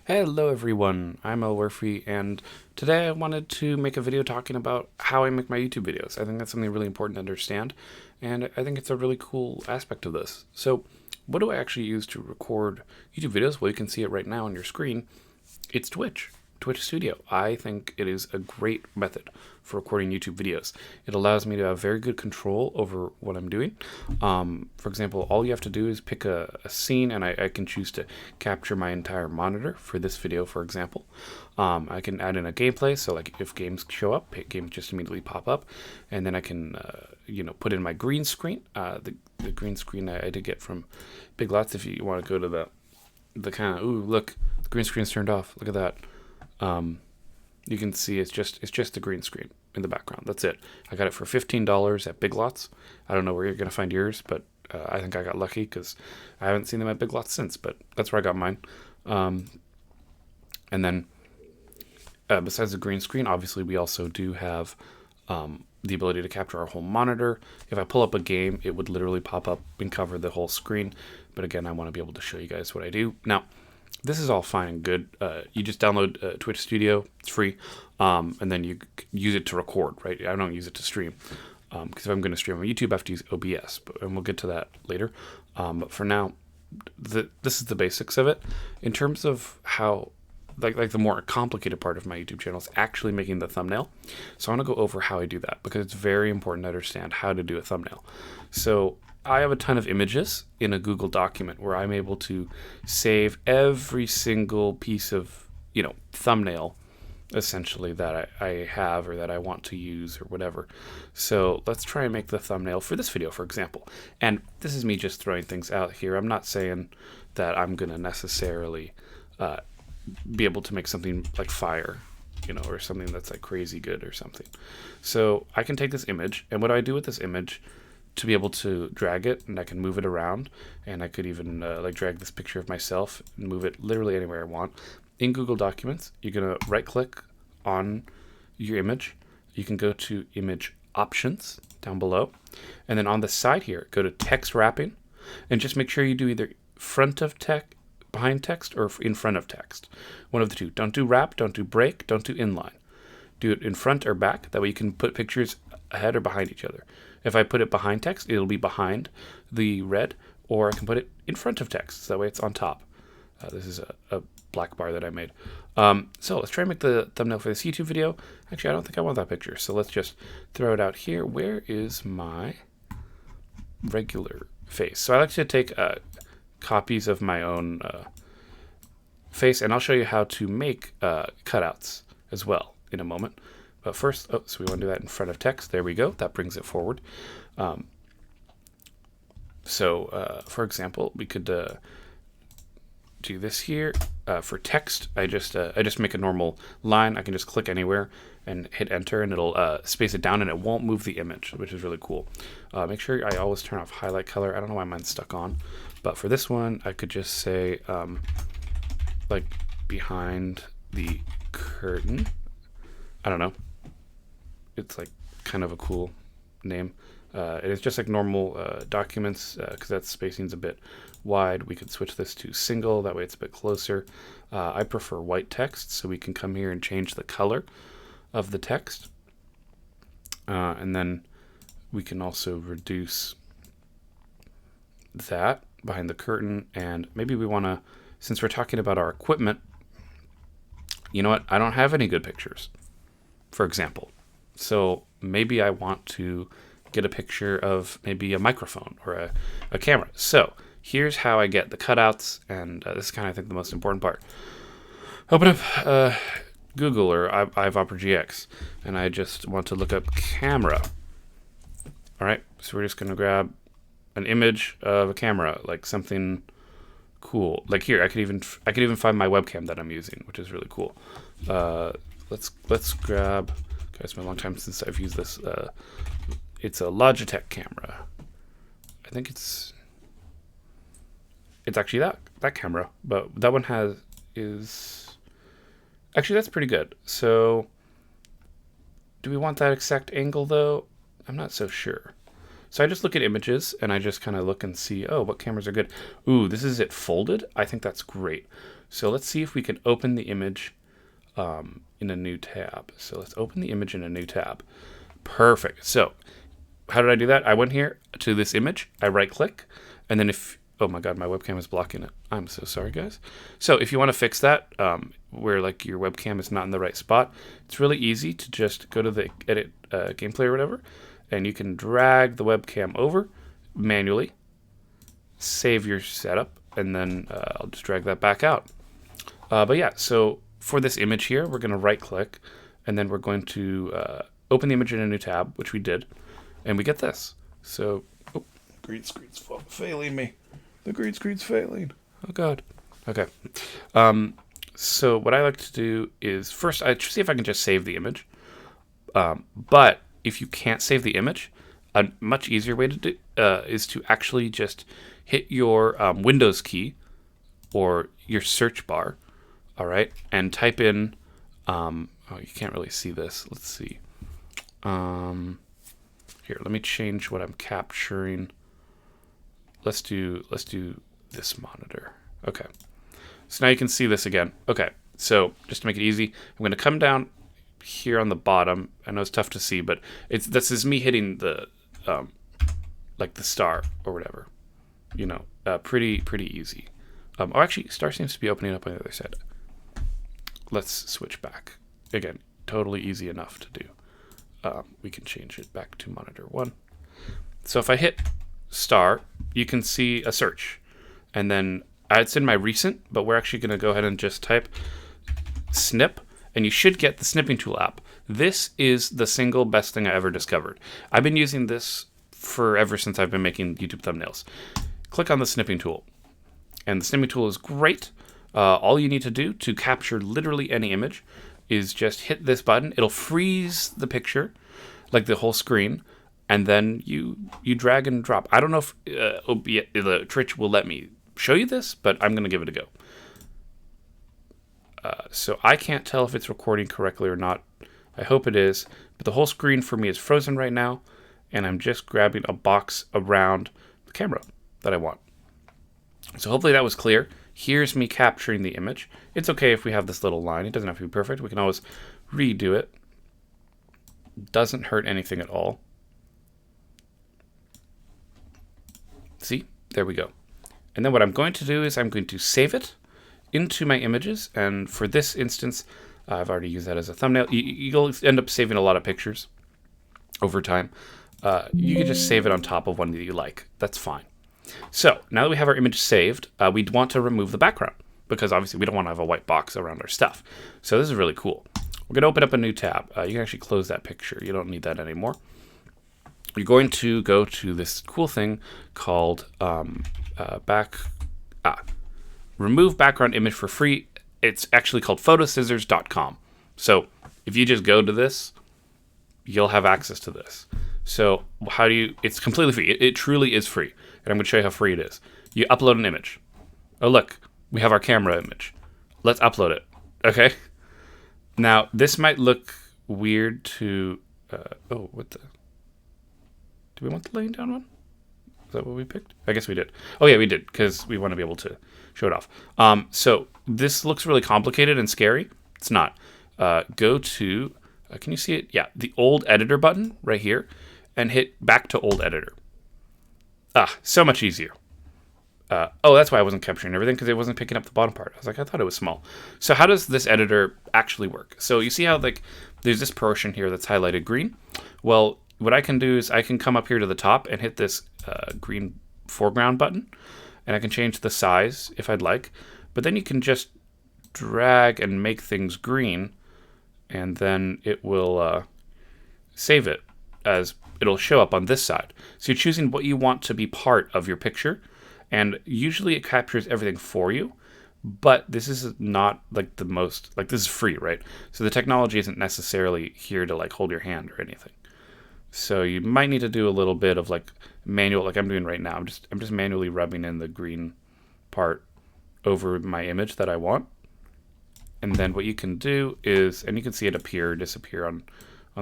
Hello everyone, I'm Elwirfy, and today I wanted to make a video talking about how I make my YouTube videos. I think that's something really important to understand, and I think it's a really cool aspect of this. So, what do I actually use to record YouTube videos? Well, you can see it right now on your screen. It's Twitch Studio. I think it is a great method for recording YouTube videos. It allows me to have very good control over what I'm doing. For example, all you have to do is pick a scene, and I can choose to capture my entire monitor for this video, for example. I can add in a gameplay, so like if games show up, games just immediately pop up, and then I can put in my green screen. The green screen I did get from Big Lots. If you want to go to the kind of, ooh, look, the green screen's turned off. Look at that. You can see it's just the green screen in the background. That's it. I got it for $15 at Big Lots. I don't know where you're gonna find yours, but I think I got lucky because I haven't seen them at Big Lots since. But that's where I got mine. And then besides the green screen, obviously we also do have the ability to capture our whole monitor. If I pull up a game, it would literally pop up and cover the whole screen. But again, I want to be able to show you guys what I do now. This is all fine and good. You just download Twitch Studio. It's free. And then you use it to record, right? I don't use it to stream. Because if I'm going to stream on YouTube, I have to use OBS. And we'll get to that later. But for now, this is the basics of it. In terms of how, like the more complicated part of my YouTube channel is actually making the thumbnail. So I want to go over how I do that, because it's very important to understand how to do a thumbnail. So I have a ton of images in a Google document where I'm able to save every single piece of, thumbnail essentially that I have or that I want to use or whatever. So let's try and make the thumbnail for this video, for example. And this is me just throwing things out here. I'm not saying that I'm going to necessarily be able to make something like fire, or something that's like crazy good or something. So I can take this image, and what do I do with this image? To be able to drag it, and I can move it around, and I could even drag this picture of myself and move it literally anywhere I want. In Google Documents, you're gonna right click on your image. You can go to image options down below, and then on the side here, go to text wrapping, and just make sure you do either front of text, behind text, or in front of text. One of the two. Don't do wrap, don't do break, don't do inline. Do it in front or back. That way you can put pictures ahead or behind each other. If I put it behind text, it'll be behind the red, or I can put it in front of text, so that way it's on top. This is a black bar that I made. So let's try and make the thumbnail for this YouTube video. Actually, I don't think I want that picture, so let's just throw it out here. Where is my regular face? So I like to take copies of my own face, and I'll show you how to make cutouts as well in a moment. But first, so we want to do that in front of text. There we go. That brings it forward. For example, we could do this here. For text, I just make a normal line. I can just click anywhere and hit enter, and it'll space it down, and it won't move the image, which is really cool. Make sure I always turn off highlight color. I don't know why mine's stuck on, but for this one, I could just say like behind the curtain. I don't know. It's like kind of a cool name. It's just like normal documents, because that spacing's a bit wide. We could switch this to single, that way it's a bit closer. I prefer white text, so we can come here and change the color of the text. And then we can also reduce that behind the curtain, and maybe we want to, since we're talking about our equipment, you know what? I don't have any good pictures, for example. So maybe I want to get a picture of maybe a microphone or a camera. So here's how I get the cutouts, and this is kind of, I think, the most important part. Open up Google or iVopper GX, and I just want to look up camera. All right, so we're just going to grab an image of a camera, like something cool. Like here, I could even find my webcam that I'm using, which is really cool. Let's grab. It's been a long time since I've used this. It's a Logitech camera. I think it's actually that camera, but that one is actually, that's pretty good. So do we want that exact angle though? I'm not so sure. So I just look at images, and I just kind of look and see, oh, what cameras are good. Ooh, this is it folded. I think that's great. So let's see if we can open the image in a new tab. So let's open the image in a new tab. Perfect. So how did I do that? I went here to this image, I right click, and then oh my god, my webcam is blocking it. I'm so sorry, guys. So if you want to fix that, where like your webcam is not in the right spot, it's really easy to just go to the edit gameplay or whatever, and you can drag the webcam over manually, save your setup, and then I'll just drag that back out. But yeah, so for this image here, we're going to right click, and then we're going to open the image in a new tab, which we did, and we get this. So, oh, green screen's failing me. The green screen's failing. Oh god. Okay. So what I like to do is first I see if I can just save the image. But if you can't save the image, a much easier way to do is to actually just hit your Windows key or your search bar, all right, and type in. Oh, you can't really see this. Let's see. Here, let me change what I'm capturing. Let's do this monitor. Okay. So now you can see this again. Okay. So just to make it easy, I'm going to come down here on the bottom. I know it's tough to see, but this is me hitting the like the star or whatever. You know, pretty easy. Oh, actually, star seems to be opening up on the other side. Let's switch back. Again, totally easy enough to do. We can change it back to monitor 1. So if I hit star, you can see a search. And then it's in my recent, but we're actually going to go ahead and just type snip, and you should get the snipping tool app. This is the single best thing I ever discovered. I've been using this forever since I've been making YouTube thumbnails. Click on the snipping tool. And the snipping tool is great. All you need to do to capture literally any image is just hit this button. It'll freeze the picture, like the whole screen, and then you drag and drop. I don't know if the Twitch will let me show you this, but I'm going to give it a go. So I can't tell if it's recording correctly or not. I hope it is, but the whole screen for me is frozen right now, and I'm just grabbing a box around the camera that I want. So hopefully that was clear. Here's me capturing the image. It's okay if we have this little line. It doesn't have to be perfect. We can always redo it. Doesn't hurt anything at all. See? There we go. And then what I'm going to do is I'm going to save it into my images. And for this instance, I've already used that as a thumbnail. You'll end up saving a lot of pictures over time. You can just save it on top of one that you like. That's fine. So now that we have our image saved, we'd want to remove the background because obviously we don't want to have a white box around our stuff. So this is really cool. We're going to open up a new tab. You can actually close that picture. You don't need that anymore. You're going to go to this cool thing called remove background image for free. It's actually called photoscissors.com. So if you just go to this, you'll have access to this. So how do you, it's completely free. It truly is free. And I'm going to show you how free it is. You upload an image. Oh, look, we have our camera image. Let's upload it. Okay. Now, this might look weird to, what the, do we want the laying down one? Is that what we picked? I guess we did. Oh yeah, we did, because we want to be able to show it off. So this looks really complicated and scary. It's not. Go to, can you see it? Yeah, the old editor button right here, and hit back to old editor. So much easier. That's why I wasn't capturing everything, because it wasn't picking up the bottom part. I was like, I thought it was small. So how does this editor actually work? So you see how like there's this portion here that's highlighted green? Well, what I can do is I can come up here to the top and hit this green foreground button, and I can change the size if I'd like. But then you can just drag and make things green, and then it will save it as it'll show up on this side. So you're choosing what you want to be part of your picture, and usually it captures everything for you, but this is not like the most, like this is free, right? So the technology isn't necessarily here to like hold your hand or anything. So you might need to do a little bit of like manual, like I'm doing right now. I'm just manually rubbing in the green part over my image that I want. And then what you can do is, and you can see it appear or disappear on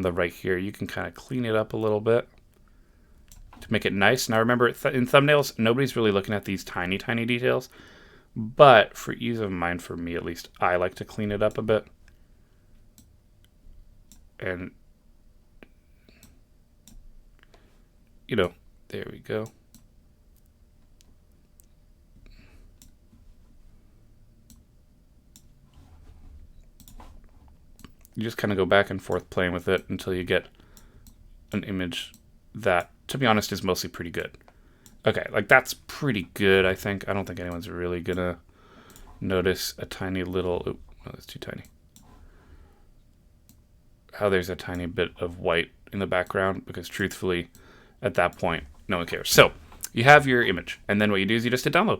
the right here, you can kind of clean it up a little bit to make it nice. Now remember, in thumbnails, nobody's really looking at these tiny details. But for ease of mind, for me at least, I like to clean it up a bit. And, you know, there we go. You just kind of go back and forth playing with it until you get an image that, to be honest, is mostly pretty good. Okay, like that's pretty good, I think. I don't think anyone's really gonna notice a tiny little, oh, that's too tiny. How there's a tiny bit of white in the background, because truthfully, at that point, no one cares. So, you have your image, and then what you do is you just hit download.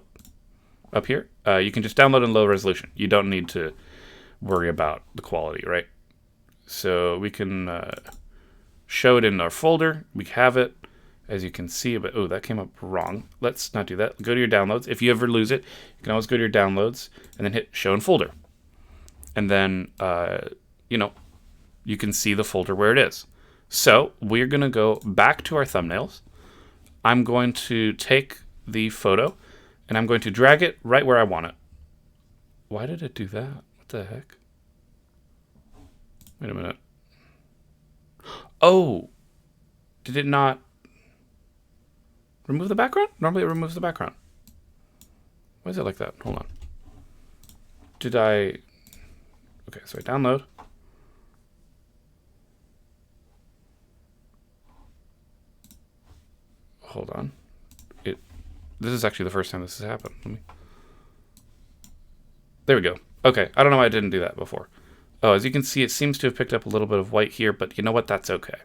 Up here, you can just download in low resolution. You don't need to worry about the quality, right? So we can show it in our folder. We have it, as you can see, but oh, that came up wrong. Let's not do that. Go to your downloads. If you ever lose it, you can always go to your downloads and then hit show in folder. And then, you know, you can see the folder where it is. So we're going to go back to our thumbnails. I'm going to take the photo and I'm going to drag it right where I want it. Why did it do that? What the heck? Wait a minute. Oh, did it not remove the background? Normally it removes the background. Why is it like that? Hold on. Did I... Okay, so I download. Hold on. This is actually the first time this has happened. There we go. Okay, I don't know why I didn't do that before. Oh, as you can see, it seems to have picked up a little bit of white here, but you know what? That's okay.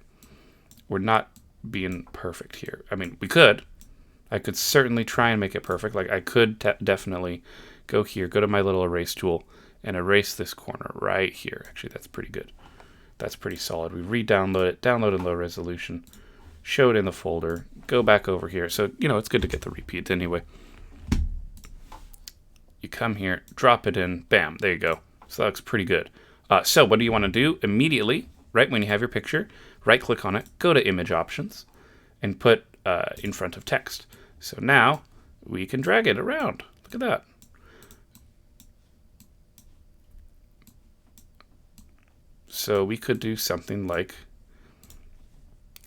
We're not being perfect here. I mean, we could. I could certainly try and make it perfect. Like, I could definitely go here, go to my little erase tool, and erase this corner right here. Actually, that's pretty good. That's pretty solid. We re-download it, download in low resolution, show it in the folder, go back over here. So, you know, it's good to get the repeats anyway. You come here, drop it in, bam, there you go. So that looks pretty good. So what do you want to do? Immediately, right when you have your picture, right-click on it, go to Image Options, and put in front of text. So now we can drag it around. Look at that. So we could do something like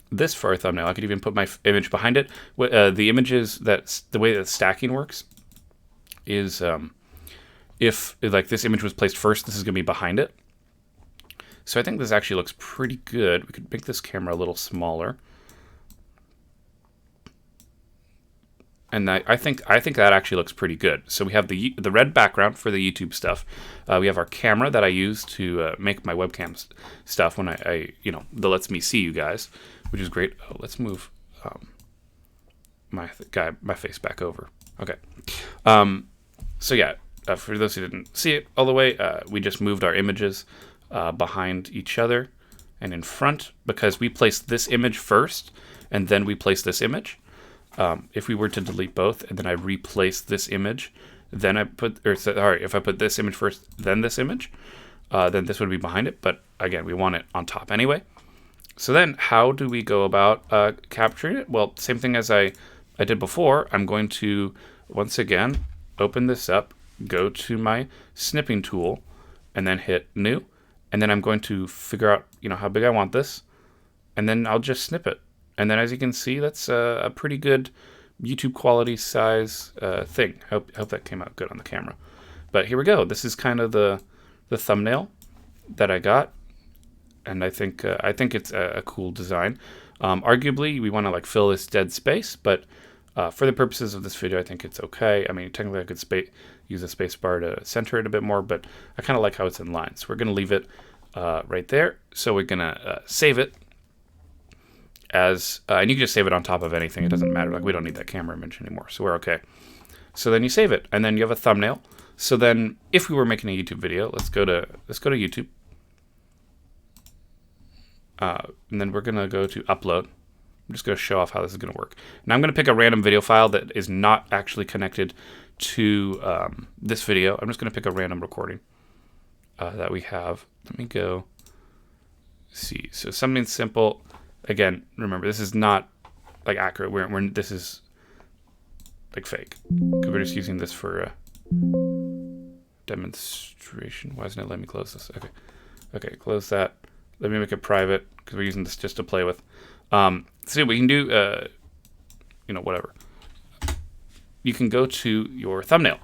this for our thumbnail. I could even put my image behind it. The images, the way that stacking works is if like this image was placed first, this is going to be behind it. So I think this actually looks pretty good. We could make this camera a little smaller. And I think that actually looks pretty good. So we have the red background for the YouTube stuff. We have our camera that I use to make my webcam stuff when I you know, that lets me see you guys, which is great. Oh, let's move my face back over. Okay. So yeah, for those who didn't see it all the way, we just moved our images behind each other and in front because we placed this image first and then we placed this image. If we were to delete both and then I replace this image, then if I put this image first, then this image, then this would be behind it. But again, we want it on top anyway. So then how do we go about capturing it? Well, same thing as I did before. I'm going to, once again, open this up, go to my snipping tool, and then hit new. And then I'm going to figure out, you know, how big I want this. And then I'll just snip it. And then as you can see, that's a pretty good YouTube quality size thing. I hope that came out good on the camera. But here we go. This is kind of the thumbnail that I got. And I think it's a cool design. Arguably, we want to like fill this dead space, but for the purposes of this video, I think it's okay. I mean, technically I could use a space bar to center it a bit more, but I kind of like how it's in line. So we're going to leave it right there. So we're going to save it as, and you can just save it on top of anything. It doesn't matter. Like we don't need that camera image anymore. So we're okay. So then you save it and then you have a thumbnail. So then if we were making a YouTube video, let's go to YouTube. And then we're going to go to upload. I'm just going to show off how this is going to work. Now I'm going to pick a random video file that is not actually connected to this video. I'm just going to pick a random recording that we have. Let me go see. So something simple. Again, remember, this is not like accurate. This is like fake. Because we're just using this for Demonstration. Why isn't it letting me close this? Okay. Okay, close that. Let me make it private because we're using this just to play with. So we can do, whatever. You can go to your thumbnail,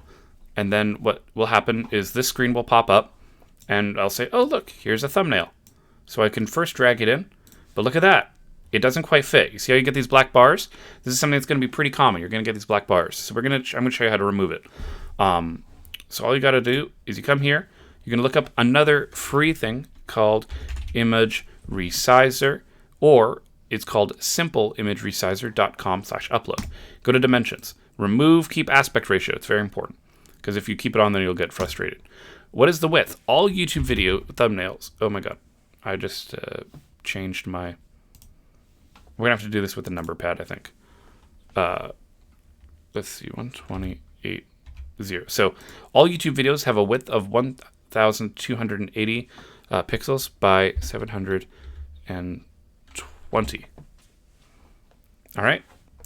and then what will happen is this screen will pop up, and I'll say, oh, look, here's a thumbnail. So I can first drag it in, but look at that. It doesn't quite fit. You see how you get these black bars? This is something that's going to be pretty common. You're going to get these black bars. So I'm going to show you how to remove it. So all you got to do is you come here. You're going to look up another free thing called Image Resizer, or it's called simpleImageResizer.com/upload. Go to dimensions. Remove, keep aspect ratio. It's very important because if you keep it on, then you'll get frustrated. What is the width? All YouTube video thumbnails. Oh my God. I just changed my... We're going to have to do this with the number pad, I think. Let's see, 128.0. So all YouTube videos have a width of 1,280 pixels by 720. All right.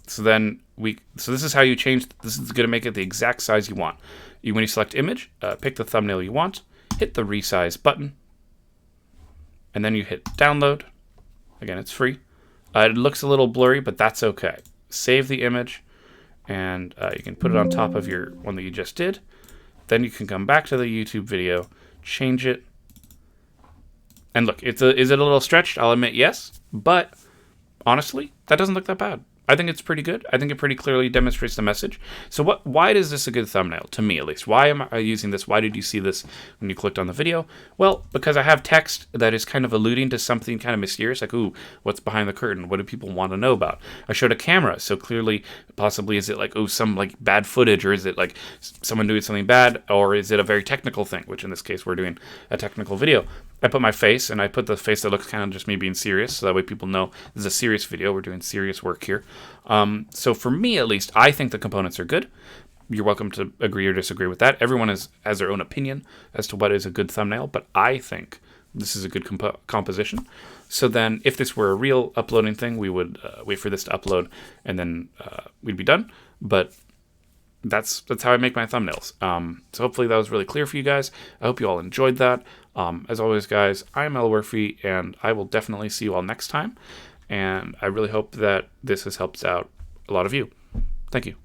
So then this is how you change. This is going to make it the exact size you want. When you select image, pick the thumbnail you want, hit the resize button, and then you hit download. Again, it's free. It looks a little blurry, but that's okay. Save the image, and you can put it on top of your one that you just did. Then you can come back to the YouTube video, change it, and look, is it a little stretched? I'll admit yes, but honestly, that doesn't look that bad. I think it's pretty good. I think it pretty clearly demonstrates the message. So why is this a good thumbnail? To me, at least. Why am I using this? Why did you see this when you clicked on the video? Well, because I have text that is kind of alluding to something kind of mysterious, like, ooh, what's behind the curtain? What do people want to know about? I showed a camera, so clearly, possibly, is it like, oh, some like bad footage, or is it like someone doing something bad, or is it a very technical thing, which in this case, we're doing a technical video. I put my face, and I put the face that looks kind of just me being serious, so that way people know this is a serious video. We're doing serious work here. So for me, at least, I think the components are good. You're welcome to agree or disagree with that. Everyone has their own opinion as to what is a good thumbnail, but I think this is a good composition. So then if this were a real uploading thing, we would wait for this to upload, and then we'd be done. But that's how I make my thumbnails. So hopefully that was really clear for you guys. I hope you all enjoyed that. As always, guys, I'm Elwirfy, and I will definitely see you all next time. And I really hope that this has helped out a lot of you. Thank you.